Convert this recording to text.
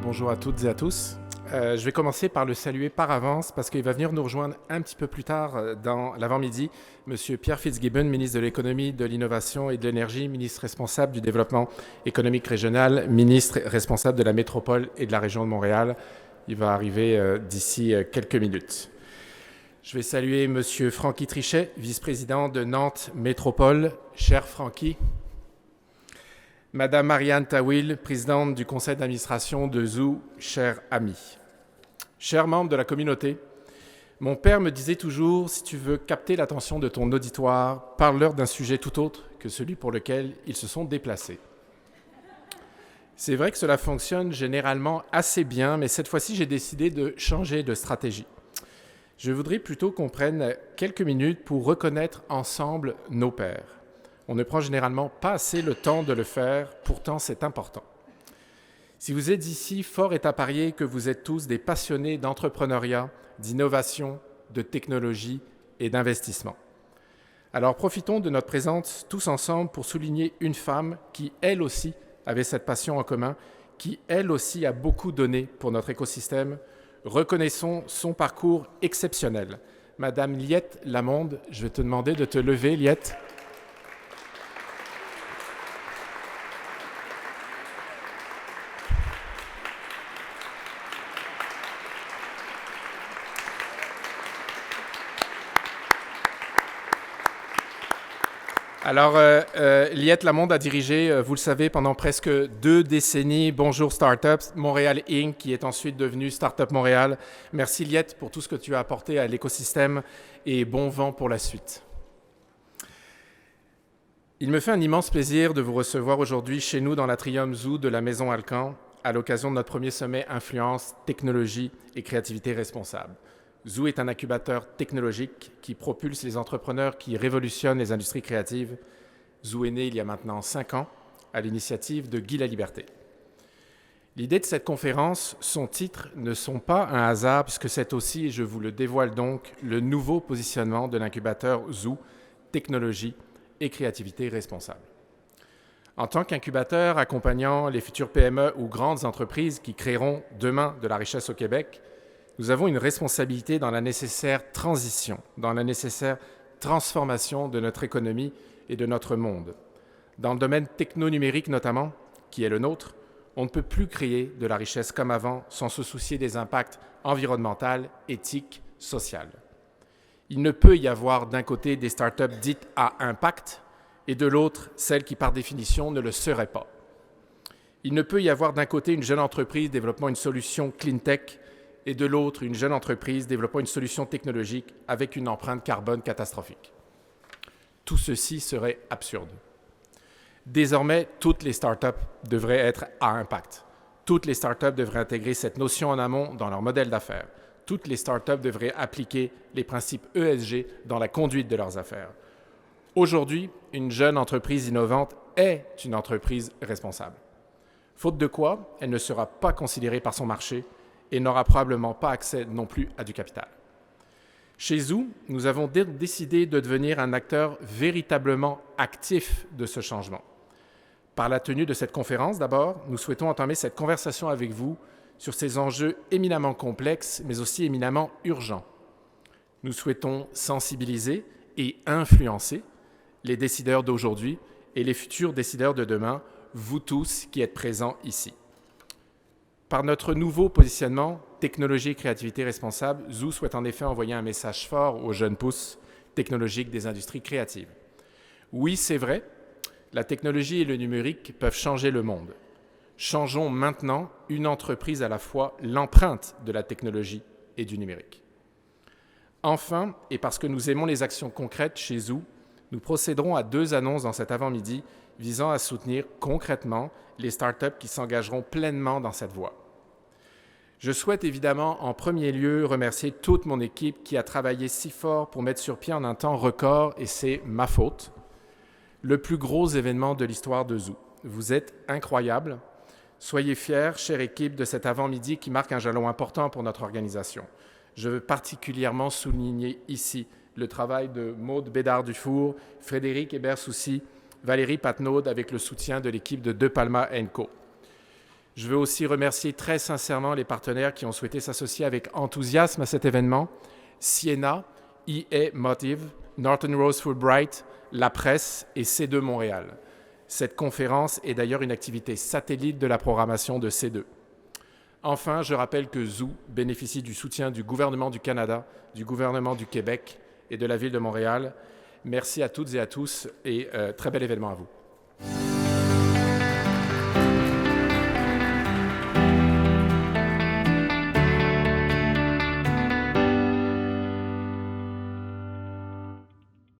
Bonjour à toutes et à tous. Je vais commencer par le saluer par avance parce qu'il va venir nous rejoindre un petit peu plus tard dans l'avant-midi, Monsieur Pierre Fitzgibbon, ministre de l'Économie, de l'Innovation et de l'Énergie, ministre responsable du Développement économique régional, ministre responsable de la métropole et de la région de Montréal. Il va arriver d'ici quelques minutes. Je vais saluer Monsieur Francky Trichet, vice-président de Nantes Métropole. Cher Francky. Madame Marianne Tawil, présidente du conseil d'administration de Zoo, cher ami. Chers membres de la communauté, mon père me disait toujours, si tu veux capter l'attention de ton auditoire, parle-leur d'un sujet tout autre que celui pour lequel ils se sont déplacés. C'est vrai que cela fonctionne généralement assez bien, mais cette fois-ci, j'ai décidé de changer de stratégie. Je voudrais plutôt qu'on prenne quelques minutes pour reconnaître ensemble nos pères. On ne prend généralement pas assez le temps de le faire, pourtant c'est important. Si vous êtes ici, fort est à parier que vous êtes tous des passionnés d'entrepreneuriat, d'innovation, de technologie et d'investissement. Alors profitons de notre présence tous ensemble pour souligner une femme qui, elle aussi, avait cette passion en commun, qui, elle aussi, a beaucoup donné pour notre écosystème. Reconnaissons son parcours exceptionnel. Madame Liette Lamonde, je vais te demander de te lever, Liette. Alors, Liette Lamonde a dirigé, vous le savez, pendant presque 2 décennies Bonjour Startups, Montréal Inc., qui est ensuite devenu Startup Montréal. Merci Liette pour tout ce que tu as apporté à l'écosystème et bon vent pour la suite. Il me fait un immense plaisir de vous recevoir aujourd'hui chez nous dans l'Atrium Zoo de la Maison Alcan à l'occasion de notre premier sommet Influence, Technologie et Créativité Responsable. Zoo est un incubateur technologique qui propulse les entrepreneurs qui révolutionnent les industries créatives. Zoo est né il y a maintenant 5 ans à l'initiative de Guy Laliberté. L'idée de cette conférence, son titre, ne sont pas un hasard puisque c'est aussi, et je vous le dévoile donc, le nouveau positionnement de l'incubateur Zoo, Technologie et Créativité Responsable. En tant qu'incubateur accompagnant les futures PME ou grandes entreprises qui créeront demain de la richesse au Québec, nous avons une responsabilité dans la nécessaire transition, dans la nécessaire transformation de notre économie et de notre monde. Dans le domaine techno-numérique notamment, qui est le nôtre, on ne peut plus créer de la richesse comme avant sans se soucier des impacts environnementaux, éthiques, sociaux. Il ne peut y avoir d'un côté des startups dites à impact et de l'autre celles qui par définition ne le seraient pas. Il ne peut y avoir d'un côté une jeune entreprise développant une solution clean tech et de l'autre, une jeune entreprise développant une solution technologique avec une empreinte carbone catastrophique. Tout ceci serait absurde. Désormais, toutes les startups devraient être à impact. Toutes les startups devraient intégrer cette notion en amont dans leur modèle d'affaires. Toutes les startups devraient appliquer les principes ESG dans la conduite de leurs affaires. Aujourd'hui, une jeune entreprise innovante est une entreprise responsable. Faute de quoi, elle ne sera pas considérée par son marché et n'aura probablement pas accès non plus à du capital. Chez Zoo, nous avons décidé de devenir un acteur véritablement actif de ce changement. Par la tenue de cette conférence, d'abord, nous souhaitons entamer cette conversation avec vous sur ces enjeux éminemment complexes, mais aussi éminemment urgents. Nous souhaitons sensibiliser et influencer les décideurs d'aujourd'hui et les futurs décideurs de demain, vous tous qui êtes présents ici. Par notre nouveau positionnement Technologie et Créativité Responsable, Zoo souhaite en effet envoyer un message fort aux jeunes pousses technologiques des industries créatives. Oui, c'est vrai, la technologie et le numérique peuvent changer le monde. Changeons maintenant une entreprise à la fois l'empreinte de la technologie et du numérique. Enfin, et parce que nous aimons les actions concrètes chez Zoo, nous procéderons à 2 annonces dans cet avant-midi visant à soutenir concrètement les startups qui s'engageront pleinement dans cette voie. Je souhaite évidemment en premier lieu remercier toute mon équipe qui a travaillé si fort pour mettre sur pied en un temps record, et c'est ma faute, le plus gros événement de l'histoire de Zoo. Vous êtes incroyables. Soyez fiers, chère équipe, de cet avant-midi qui marque un jalon important pour notre organisation. Je veux particulièrement souligner ici le travail de Maude Bédard-Dufour, Frédéric Hébert-Soucy, Valérie Patnaud avec le soutien de l'équipe de De Palma & Co. Je veux aussi remercier très sincèrement les partenaires qui ont souhaité s'associer avec enthousiasme à cet événement. Siena, EA Motive, Norton Rose Fulbright, La Presse et C2 Montréal. Cette conférence est d'ailleurs une activité satellite de la programmation de C2. Enfin, je rappelle que Zoo bénéficie du soutien du gouvernement du Canada, du gouvernement du Québec et de la Ville de Montréal. Merci à toutes et à tous et très bel événement à vous.